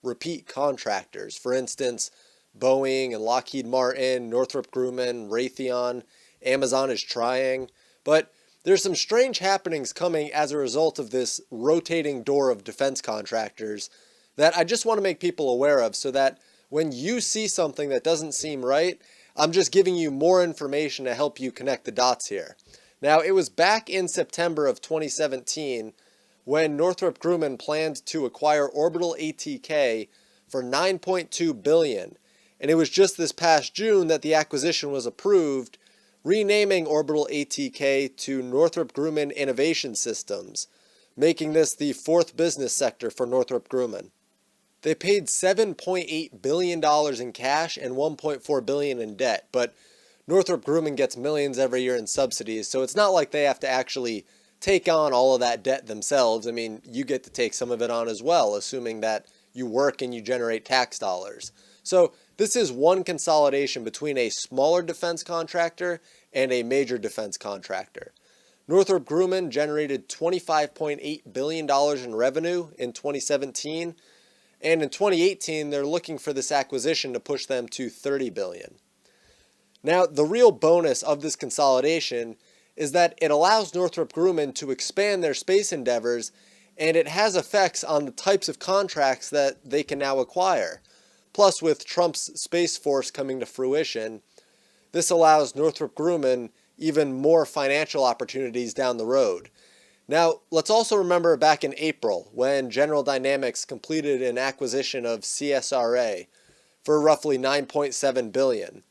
repeat contractors. For instance, Boeing and Lockheed Martin, Northrop Grumman, Raytheon, Amazon is trying. But there's some strange happenings coming as a result of this rotating door of defense contractors that I just want to make people aware of so that when you see something that doesn't seem right, I'm just giving you more information to help you connect the dots here. Now, it was back in September of 2017 when Northrop Grumman planned to acquire Orbital ATK for $9.2 billion. And it was just this past June that the acquisition was approved, renaming Orbital ATK to Northrop Grumman Innovation Systems, making this the fourth business sector for Northrop Grumman. They paid $7.8 billion in cash and $1.4 billion in debt, but Northrop Grumman gets millions every year in subsidies, so it's not like they have to actually take on all of that debt themselves. I mean, you get to take some of it on as well, assuming that you work and you generate tax dollars. So this is one consolidation between a smaller defense contractor and a major defense contractor. Northrop Grumman generated $25.8 billion in revenue in 2017, and in 2018 they're looking for this acquisition to push them to $30 billion. Now, the real bonus of this consolidation is that it allows Northrop Grumman to expand their space endeavors, and it has effects on the types of contracts that they can now acquire. Plus, with Trump's Space Force coming to fruition, this allows Northrop Grumman even more financial opportunities down the road. Now, let's also remember back in April when General Dynamics completed an acquisition of CSRA for roughly $9.7 billion.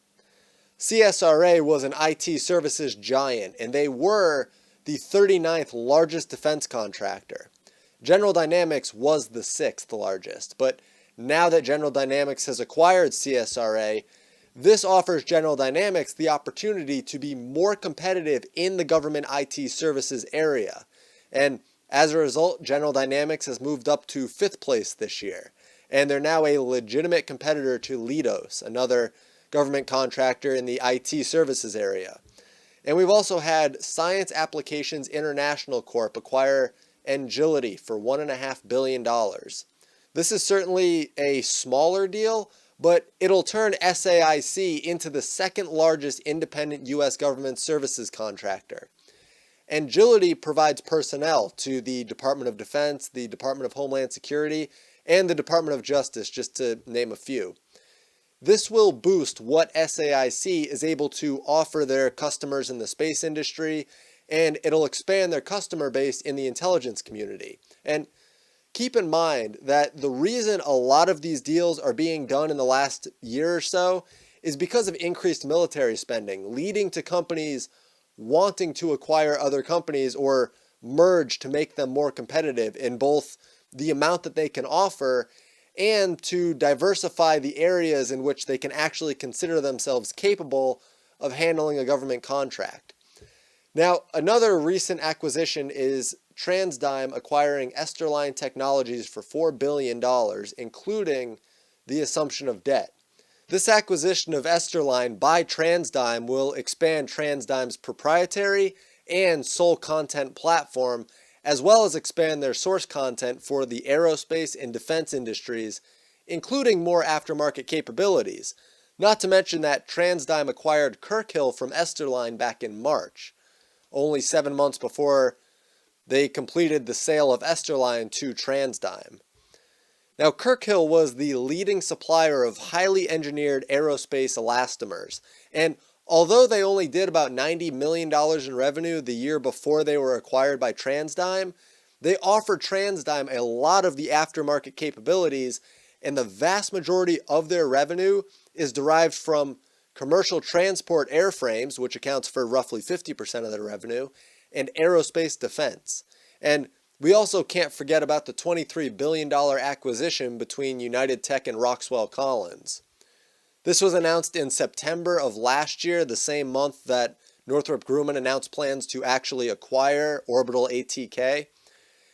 CSRA was an IT services giant, and they were the 39th largest defense contractor. General Dynamics was the 6th largest, but now that General Dynamics has acquired CSRA, this offers General Dynamics the opportunity to be more competitive in the government IT services area. And as a result, General Dynamics has moved up to 5th place this year, and they're now a legitimate competitor to Leidos, another government contractor in the IT services area. And we've also had Science Applications International Corp acquire Engility for $1.5 billion. This is certainly a smaller deal, but it'll turn SAIC into the second largest independent U.S. government services contractor. Engility provides personnel to the Department of Defense, the Department of Homeland Security, and the Department of Justice, just to name a few. This will boost what SAIC is able to offer their customers in the space industry, and it'll expand their customer base in the intelligence community. And keep in mind that the reason a lot of these deals are being done in the last year or so is because of increased military spending, leading to companies wanting to acquire other companies or merge to make them more competitive in both the amount that they can offer and to diversify the areas in which they can actually consider themselves capable of handling a government contract. Now, another recent acquisition is TransDigm acquiring Esterline Technologies for $4 billion, including the assumption of debt. This acquisition of Esterline by TransDigm will expand TransDigm's proprietary and sole content platform, as well as expand their source content for the aerospace and defense industries, including more aftermarket capabilities. Not to mention that TransDigm acquired Kirkhill from Esterline back in March, only 7 months before they completed the sale of Esterline to TransDigm. Now, Kirkhill was the leading supplier of highly engineered aerospace elastomers, and although they only did about $90 million in revenue the year before they were acquired by TransDigm, they offered TransDigm a lot of the aftermarket capabilities, and the vast majority of their revenue is derived from commercial transport airframes, which accounts for roughly 50% of their revenue, and aerospace defense. And we also can't forget about the $23 billion acquisition between United Tech and Rockwell Collins. This was announced in September of last year, the same month that Northrop Grumman announced plans to actually acquire Orbital ATK.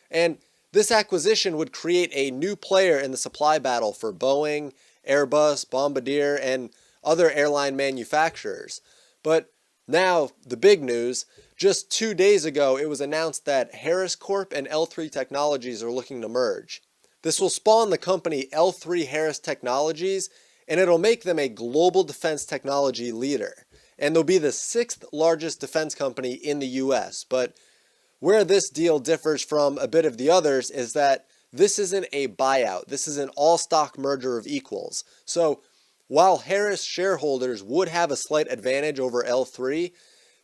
And this acquisition would create a new player in the supply battle for Boeing, Airbus, Bombardier, and other airline manufacturers. But now, the big news, just 2 days ago it was announced that Harris Corp and L3 Technologies are looking to merge. This will spawn the company L3Harris Technologies, and it'll make them a global defense technology leader. And they'll be the 6th largest defense company in the US. But where this deal differs from a bit of the others is that this isn't a buyout. This is an all-stock merger of equals. So while Harris shareholders would have a slight advantage over L3,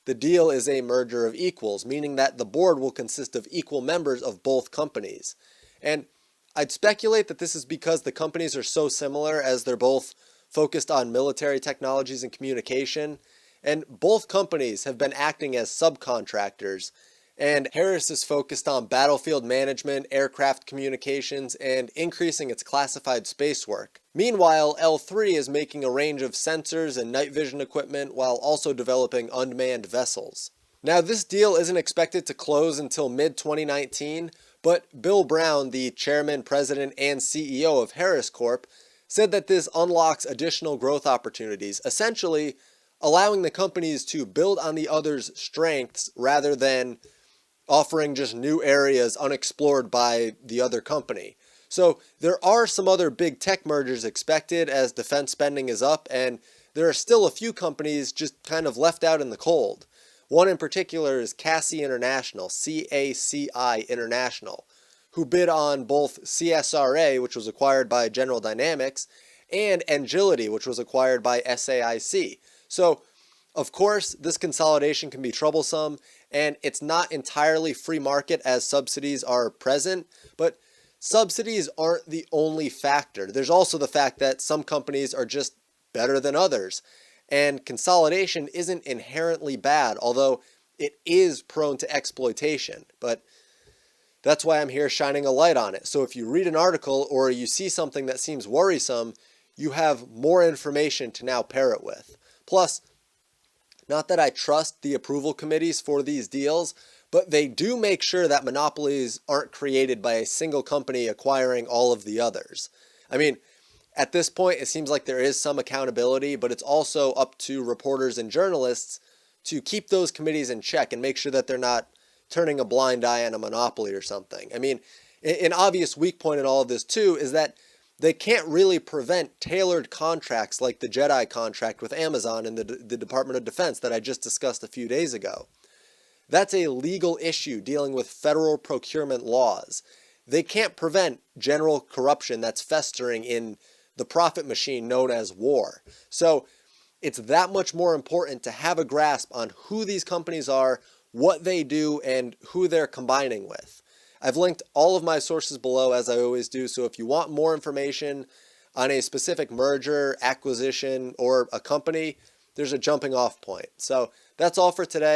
the deal is a merger of equals, meaning that the board will consist of equal members of both companies. And I'd speculate that this is because the companies are so similar, as they're both focused on military technologies and communication, and both companies have been acting as subcontractors. And Harris is focused on battlefield management, aircraft communications, and increasing its classified space work. Meanwhile, L3 is making a range of sensors and night vision equipment while also developing unmanned vessels. Now, this deal isn't expected to close until mid-2019, but Bill Brown, the chairman, president, and CEO of Harris Corp., said that this unlocks additional growth opportunities, essentially allowing the companies to build on the other's strengths rather than offering just new areas unexplored by the other company. So there are some other big tech mergers expected as defense spending is up, and there are still a few companies just kind of left out in the cold. One in particular is CACI International, CACI International, who bid on both CSRA, which was acquired by General Dynamics, and Engility, which was acquired by SAIC. So, of course, this consolidation can be troublesome, and it's not entirely free market as subsidies are present, but subsidies aren't the only factor. There's also the fact that some companies are just better than others, and consolidation isn't inherently bad, although it is prone to exploitation. But that's why I'm here shining a light on it. So if you read an article or you see something that seems worrisome, you have more information to now pair it with. Plus, not that I trust the approval committees for these deals, but they do make sure that monopolies aren't created by a single company acquiring all of the others. I mean, at this point, it seems like there is some accountability, but it's also up to reporters and journalists to keep those committees in check and make sure that they're not turning a blind eye on a monopoly or something. I mean, an obvious weak point in all of this too is that they can't really prevent tailored contracts like the JEDI contract with Amazon and the Department of Defense that I just discussed a few days ago. That's a legal issue dealing with federal procurement laws. They can't prevent general corruption that's festering in the profit machine known as war. So it's that much more important to have a grasp on who these companies are, what they do, and who they're combining with. I've linked all of my sources below, as I always do, so if you want more information on a specific merger, acquisition, or a company, there's a jumping off point. So that's all for today.